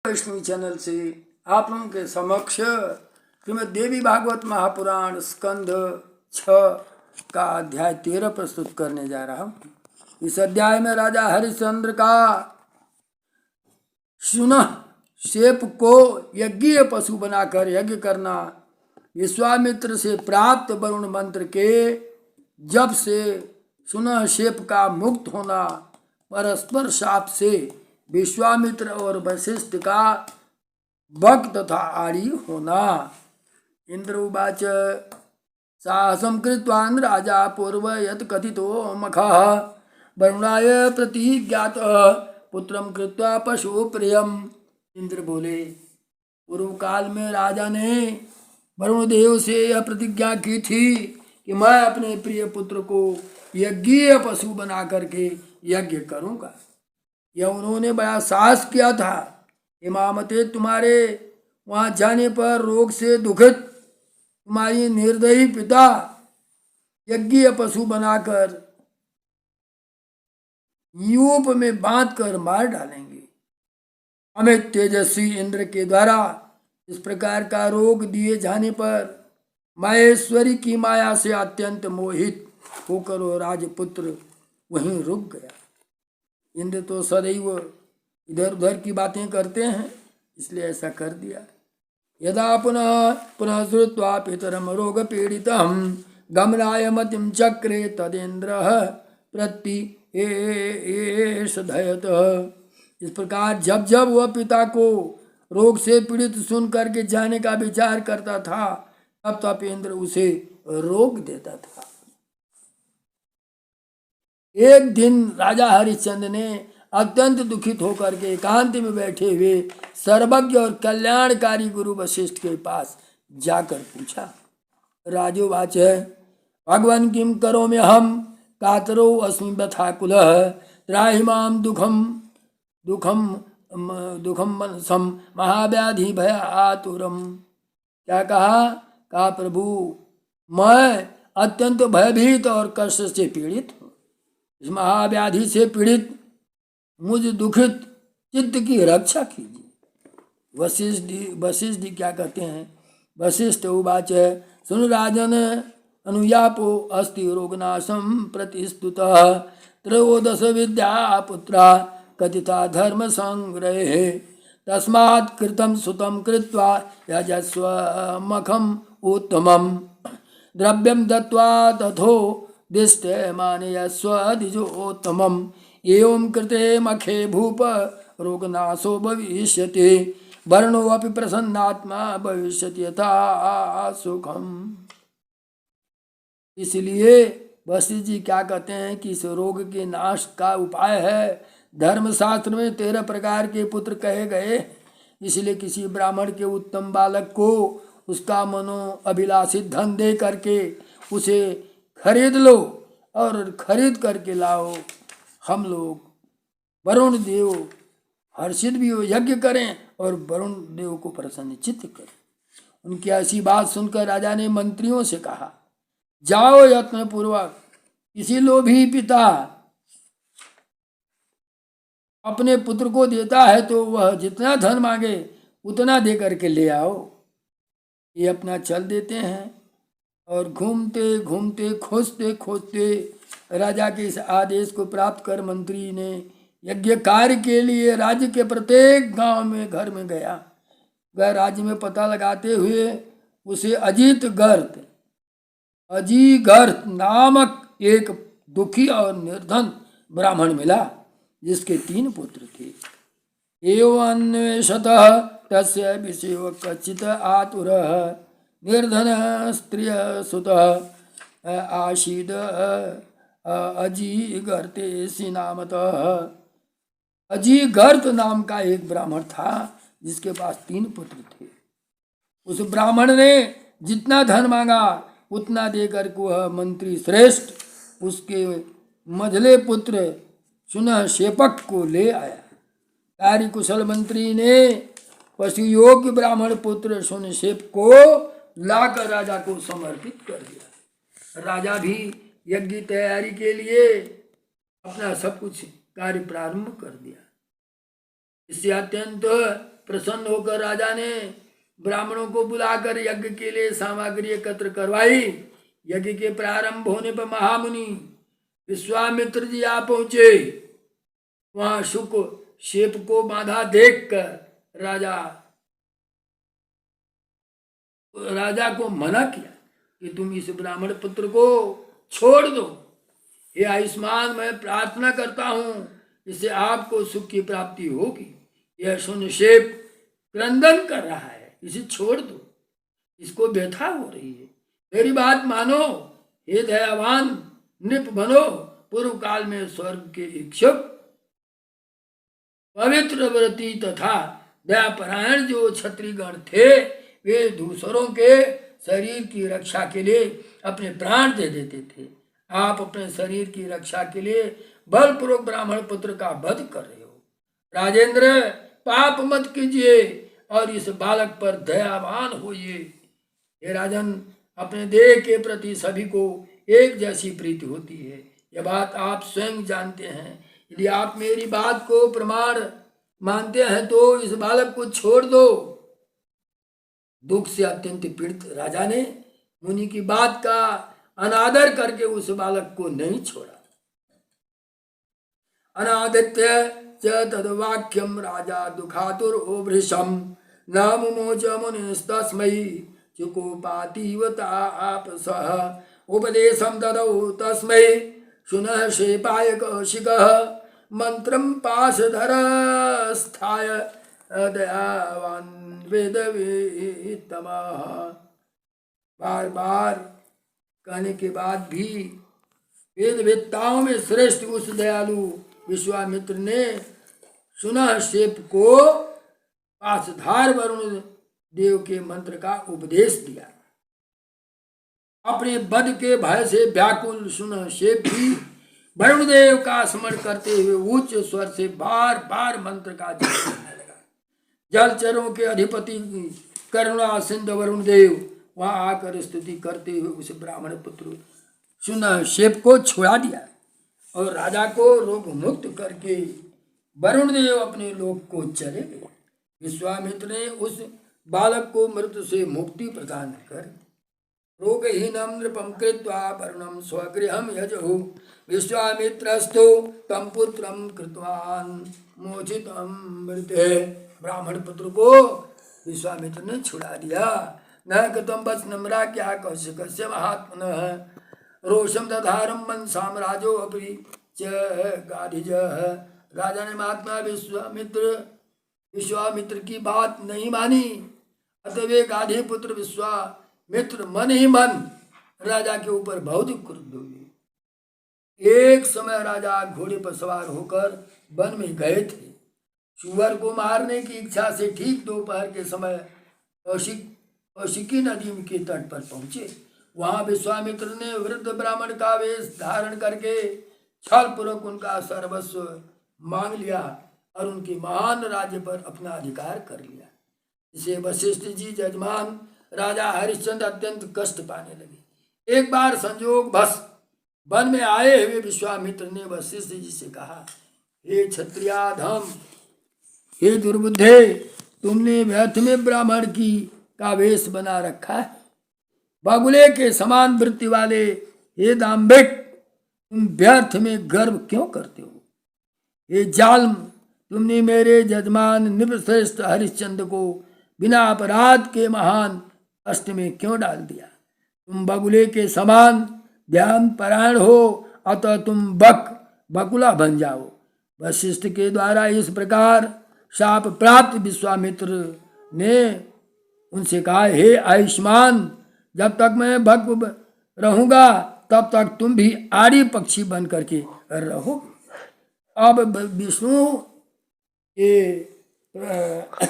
Vaishnavi channel से आप लोगों के समक्ष श्रीमद् देवी भागवत महापुराण स्कंध 6 का अध्याय 13 प्रस्तुत करने जा रहा हूँ। इस अध्याय में राजा हरिश्चंद्र का सुनह शेप को यज्ञीय पशु बनाकर यज्ञ करना, विश्वामित्र से प्राप्त वरुण मंत्र के जब से सुनह शेप का मुक्त होना, परस्पर शाप से विश्वामित्र और वशिष्ठ का बक तथा आड़ी होना। इंद्र उवाच साहसं कृत्वान् राजा पूर्व यत् कथितो मखः वरुणाय प्रतिज्ञातः पुत्रं कृत्वा पशु प्रियम। इंद्र बोले, पूर्व काल में राजा ने वरुण देव से यह प्रतिज्ञा की थी कि मैं अपने प्रिय पुत्र को यज्ञीय पशु बना करके यज्ञ करूंगा। यह उन्होंने बड़ा साहस किया था। इमामते, तुम्हारे वहां जाने पर रोग से दुखित तुम्हारी निर्दयी पिता यज्ञीय पशु बनाकर यूप में बांध कर मार डालेंगे। अमित तेजस्वी इंद्र के द्वारा इस प्रकार का रोग दिए जाने पर महेश्वरी की माया से अत्यंत मोहित होकर वो राजपुत्र वहीं रुक गया। इंद्र तो सदैव इधर उधर की बातें करते हैं, इसलिए ऐसा कर दिया। यदा पुनः पुनः श्रुत्वा पितरम रोग पीड़ितम गमनाय मतिम चक्रे तदेन्द्र प्रति धयत। इस प्रकार जब जब वह पिता को रोग से पीड़ित सुन करके जाने का विचार करता था, तब तब इंद्र उसे रोक देता था। एक दिन राजा हरिश्चंद्र ने अत्यंत दुखित होकर के एकांत में बैठे हुए सर्वज्ञ और कल्याणकारी गुरु वशिष्ठ के पास जाकर पूछा। राजोवाच भगवान किम करोमि हम कातरो अस्मि व्यथाकुलः त्राहि मां दुखम मनसम महाव्याधि भय आतुरम। क्या कहा प्रभु, मैं अत्यंत भयभीत और कष्ट से पीड़ित हूँ। इस महाव्याधि से पीड़ित मुझ दुखित चित्त की रक्षा कीजिए। वशिष्ठ जी क्या कहते हैं? वशिष्ठ उवाच सुन राजन अनुयापो अस्ति रोगनाशम प्रतिस्तुतः त्रयोदश विद्या पुत्रा कथिता धर्म संग्रहे तस्मात् कृतं सुतं कृत्वा यजस्व मखम उत्तमम द्रव्यम दत्वा तथो दिष्टे मानयस्व द्विजोत्तमम् एवं कृते मखे भूप रोगनाशो भविष्यति वर्णो अपि प्रसन्नात्मा भविष्यति यथा सुखम। इसलिए वशिष्ठ जी क्या कहते हैं कि इस रोग के नाश का उपाय है। धर्मशास्त्र में 13 प्रकार के पुत्र कहे गए, इसलिए किसी ब्राह्मण के उत्तम बालक को उसका मनो अभिलाषित धन दे करके उसे खरीद लो और खरीद करके लाओ। हम लोग वरुण देव हर्षित भी हो, यज्ञ करें और वरुण देव को प्रसन्नचित्त करें। उनकी ऐसी बात सुनकर राजा ने मंत्रियों से कहा, जाओ यत्न पूर्वक किसी लोभी पिता अपने पुत्र को देता है तो वह जितना धन मांगे उतना दे करके ले आओ। ये अपना चल देते हैं और घूमते घूमते खोजते खोजते राजा के इस आदेश को प्राप्त कर मंत्री ने यज्ञ कार्य के लिए राज्य के प्रत्येक गांव में घर में गया। वह राज्य में पता लगाते हुए उसे अजीगर्त नामक एक दुखी और निर्धन ब्राह्मण मिला, जिसके 3 पुत्र थे। एवं अन्वेषतः तस्य विषयो कच्चित् आतुरः निर्धन स्त्रिय सुतः आशीद अजीगर्तेसी नामतः। अजीगर्त नाम का एक ब्राह्मण था जिसके पास 3 पुत्र थे। उस ब्राह्मण ने जितना धन मांगा उतना देकर को वह मंत्री श्रेष्ठ उसके मझले पुत्र सुनह शेपक को ले आया। कार्य कुशल मंत्री ने पशु योग्य ब्राह्मण पुत्र सुन शेप को लाकर राजा को समर्पित कर दिया। राजा भी यज्ञ तैयारी के लिए अपना सब कुछ कार्य प्रारंभ कर दिया। इससे अत्यंत प्रसन्न होकर राजा ने ब्राह्मणों को बुलाकर यज्ञ के लिए सामग्री एकत्र करवाई। यज्ञ के प्रारंभ होने पर महामुनि विश्वामित्र जी आ पहुंचे। वहां शुक शेप को बांधा देखकर राजा को मना किया कि तुम इस ब्राह्मण पुत्र को छोड़ दो। हे आयुष्मान, मैं प्रार्थना करता हूं इससे आपको सुख की प्राप्ति होगी। यह सुन शेप क्रंदन कर रहा है, इसे छोड़ दो, इसको व्यथा हो रही है। मेरी बात मानो, हे दयावान नृप बनो। पूर्व काल में स्वर्ग के इच्छुक पवित्र व्रती तथा दयापरायण जो क्षत्रियगण थे, वे दूसरों के शरीर की रक्षा के लिए अपने प्राण दे देते थे। आप अपने शरीर की रक्षा के लिए बलपूर्वक ब्राह्मण पुत्र का वध कर रहे हो। राजेंद्र, पाप मत कीजिए और इस बालक पर दयावान होइए। हे राजन, अपने देह के प्रति सभी को एक जैसी प्रीति होती है, यह बात आप स्वयं जानते हैं। यदि आप मेरी बात को प्रमाण मानते हैं तो इस बालक को छोड़ दो। दुख से अत्यंत पीड़ित राजा ने मुनि की बात का अनादर करके उस बालक को नहीं छोड़ा। अनादित्य च तद्वाक्यम राजा दुखातुर ओभृशम न मुमोच मुनिस्तस्मै चुकोपातीवता आपसः उपदेशं ददौ तस्मै शुनः शेपाय कौशिकः मंत्रं पाशधरस्थाय दयावान् वेदवेत्तमः। बार बार कहने के बाद भी वेदवेत्ताओं में श्रेष्ठ उस दयालु विश्वामित्र ने सुनह शेप को पाशधार वरुण देव के मंत्र का उपदेश दिया। अपने वध के भय से व्याकुल सुनह शेप भी वरुण देव का स्मरण करते हुए उच्च स्वर से बार बार मंत्र का जप करने लगा। जलचरों के अधिपति करुणा सिंधु वरुण देव वहां आकर स्तुति करते हुए उस ब्राह्मण पुत्र सुनह शेप को छुड़ा दिया और राजा को रोग मुक्त करके वरुण देव अपने लोक को चले गए। विश्वामित्र ने उस बालक को मृत्यु से मुक्ति प्रदान कर रोगहीनम नृपम कृत्वा वरुणम स्वगृहम यजहु विश्वामित्रस्तु तम पुत्रम कृतवान मोचितम मृते। ब्राह्मण पुत्र को विश्वामित्र ने छुड़ा दिया। न कृतम वचनम राज्ञा कौशिकस्य महात्मनः रोषम दधारम मन साम्राज्यो अपि च गाधिजः। राजा ने महात्मा विश्वामित्र की बात नहीं मानी, अतः वे गाधी पुत्र विश्वामित्र मन ही मन राजा के ऊपर बहुत क्रुद्ध हुए। एक समय राजा घोड़े पर सवार होकर वन में गए थे। सुअर को मारने की इच्छा से ठीक दोपहर के समय कौशिकी नदी के तट पर पहुंचे। वहां विश्वामित्र ने वृद्ध ब्राह्मण का वेश धारण करके छल पूर्वक उनका सर्वस्व मांग लिया और उनके महान राज्य पर अपना अधिकार कर लिया। इसे वशिष्ठ जी जजमान राजा हरिश्चंद्र अत्यंत कष्ट पाने लगे। एक बार संयोग बस वन में आए हुए विश्वामित्र ने वशिष्ठ जी से कहा, हे क्षत्रियाधम, हे दुर्बुद्धे, तुमने व्यर्थ में ब्राह्मण का वेश बना रखा है। बगुले के समान वृत्ति वाले हे दाम्भिक, तुम व्यर्थ में गर्व क्यों करते हो? हे जाल्म, तुमने मेरे जजमान नृपश्रेष्ठ हरिश्चंद्र को बिना अपराध के महान कष्ट में क्यों डाल दिया? तुम बगुले के समान ध्यान परायण हो, अतः तुम बकुला बन जाओ। वशिष्ठ के द्वारा इस प्रकार शाप प्राप्त विश्वामित्र ने उनसे कहा, हे आयुष्मान, जब तक मैं भक्व रहूंगा तब तक तुम भी आड़ी पक्षी बन करके रहोगे। अब विष्णु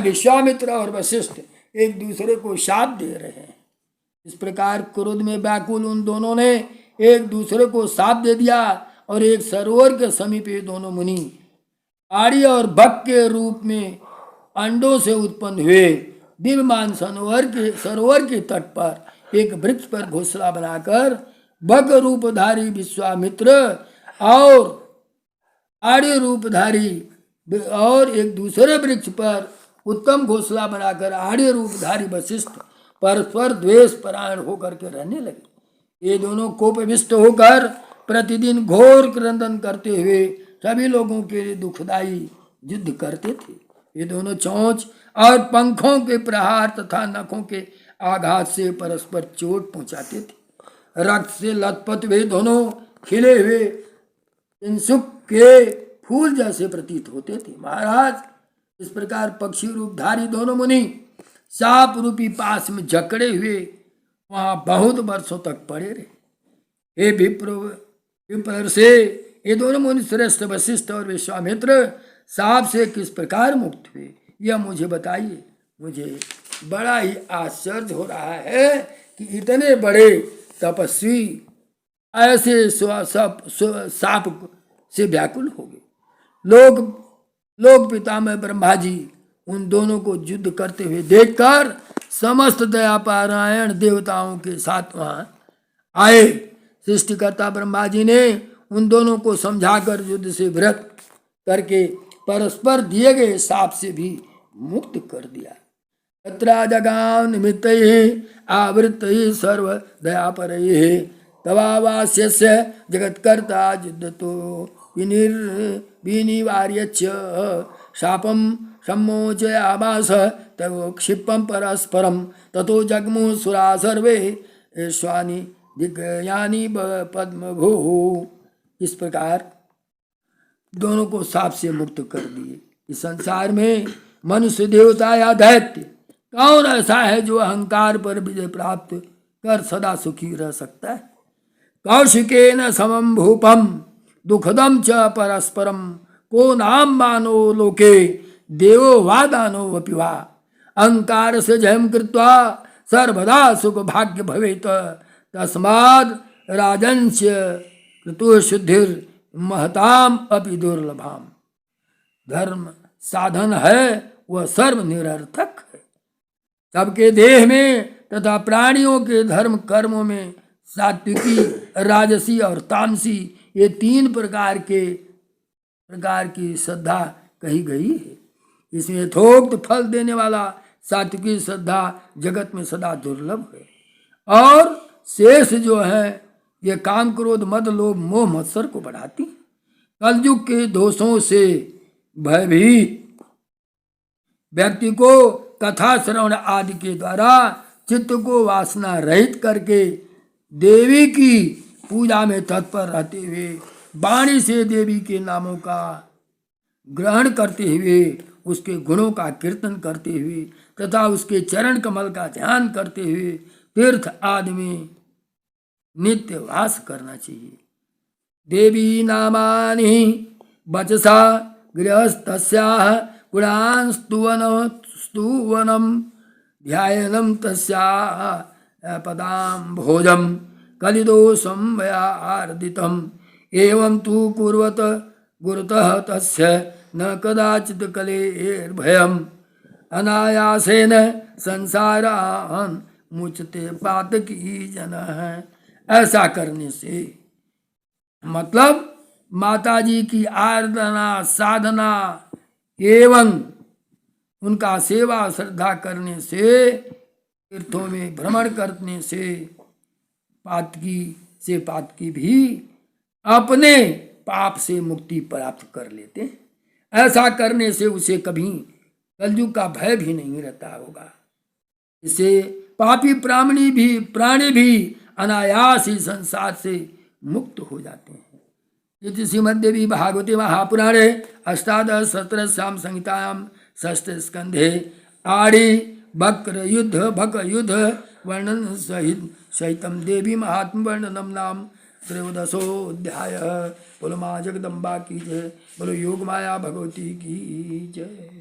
विश्वामित्र और वशिष्ठ एक दूसरे को शाप दे रहे हैं। इस प्रकार क्रोध में व्याकुल उन दोनों ने एक दूसरे को शाप दे दिया और एक सरोवर के समीप ये दोनों मुनि आड़ी और बक के रूप में अंडों से उत्पन्न हुए दिव्यमान सरोवर के तट पर एक वृक्ष पर घोंसला बनाकर बक रूपधारी विश्वामित्र और आड़ी रूपधारी और एक दूसरे वृक्ष पर उत्तम घोंसला बनाकर आड़े रूपधारी वशिष्ठ परस्पर द्वेष परायण होकर के रहने लगे। ये दोनों कोपविष्ट होकर प्रतिदिन घोर क्रंदन करते हुए सभी लोगों के लिए दुखदायी युद्ध करते थे। ये दोनों चोंच और पंखों के प्रहार तथा नखों के आघात से परस्पर चोट पहुंचाते थे। रक्त से लथपथ वे दोनों खिले हुए इंसुक के फूल जैसे प्रतीत होते थे। महाराज, इस प्रकार पक्षी रूपधारी दोनों मुनि सांप रूपी पास में जकड़े हुए वहां बहुत वर्षों तक पड़े रहे। हे विप्र से ये दोनों मुनि श्रेष्ठ वशिष्ठ और विश्वामित्र सांप से किस प्रकार मुक्त हुए, यह मुझे बताइए। मुझे बड़ा ही आश्चर्य हो रहा है कि इतने बड़े तपस्वी ऐसे सांप से व्याकुल हो गए। लोग पितामह ब्रह्मा जी उन दोनों को युद्ध करते हुए देखकर समस्त दयापारायण देवताओं के साथ वहां आए। सृष्टिकर्ता ब्रह्मा जी ने उन दोनों को समझाकर युद्ध से विरत करके परस्पर दिए गए शाप से भी मुक्त कर दिया। तत्रा जगाम निमित्त आवृत सर्व दयापर तवावास्य जगत्कर्ता युद्धतो विनिवार्य शापम सम्मोचयामास तव क्षिपम परस्परम ततो जगमु सुरा सर्वे स्वानि दिग्यानि पद्मभू। इस प्रकार दोनों को साप से मुक्त कर दिए। इस संसार में मनुष्य, देवता या दैत्य कौन ऐसा है जो अहंकार पर विजय प्राप्त कर सदा सुखी रह सकता है। कौशिकेन समम भूपम दुखदम च परस्परम को नाम मानो लोके देवो वा दानो वपि वा अहंकार से जयम कृत्वा सर्वदा सुख भाग्य भवेत तस्माद् राजंच कृतो शुद्धिर महताम अपि दुर्लभाम। धर्म साधन है वह सर्व निरर्थक है। सबके देह में तथा प्राणियों के धर्म कर्मों में सात्विकी, राजसी और तामसी ये तीन प्रकार की श्रद्धा कही गई है। इसमें यथोक्त फल देने वाला सात्विकी श्रद्धा जगत में सदा दुर्लभ है और शेष जो है ये काम क्रोध मद लोभ मोह मत्सर को बढ़ाती है। कलयुग के दोषों से भयभीत व्यक्ति को कथा श्रवण आदि के द्वारा चित्त को वासना रहित करके देवी की पूजा में तत्पर रहते हुए वाणी से देवी के नामों का ग्रहण करते हुए उसके गुणों का कीर्तन करते हुए तथा उसके चरण कमल का ध्यान करते हुए तीर्थ आदि में नित्य वास करना चाहिए। देवी नामानि वचसा गृहस्थस्याः गुणान् स्तुवनं ध्यायनं तस्याः पदां भोजं कलिदोषं वयार्दितम् एवं तु कुर्वत गुरुतः तस्य न कदाचित् कलेर्भयम् अनायासेन संसारान् मुचते पातकी जनः। ऐसा करने से मतलब माताजी की आराधना साधना एवं उनका सेवा श्रद्धा करने से तीर्थों में भ्रमण करने से पातकी भी अपने पाप से मुक्ति प्राप्त कर लेते हैं। ऐसा करने से उसे कभी कलयुग का भय भी नहीं रहता होगा। इससे पापी प्राणी भी अनायास ही संसार से मुक्त हो जाते हैं। इति श्रीमद्देवी भागवते महापुराणे अष्टादशसहस्रस्यां संहितायां षष्ठ स्कंधे आड़ी बक्र युद्ध वर्णन सहितं देवी महात्म वर्णनम नाम त्रयोदशोऽध्याय। बोलो माँ जगदम्बा की जय, बोलो योग माया भगवती की जय।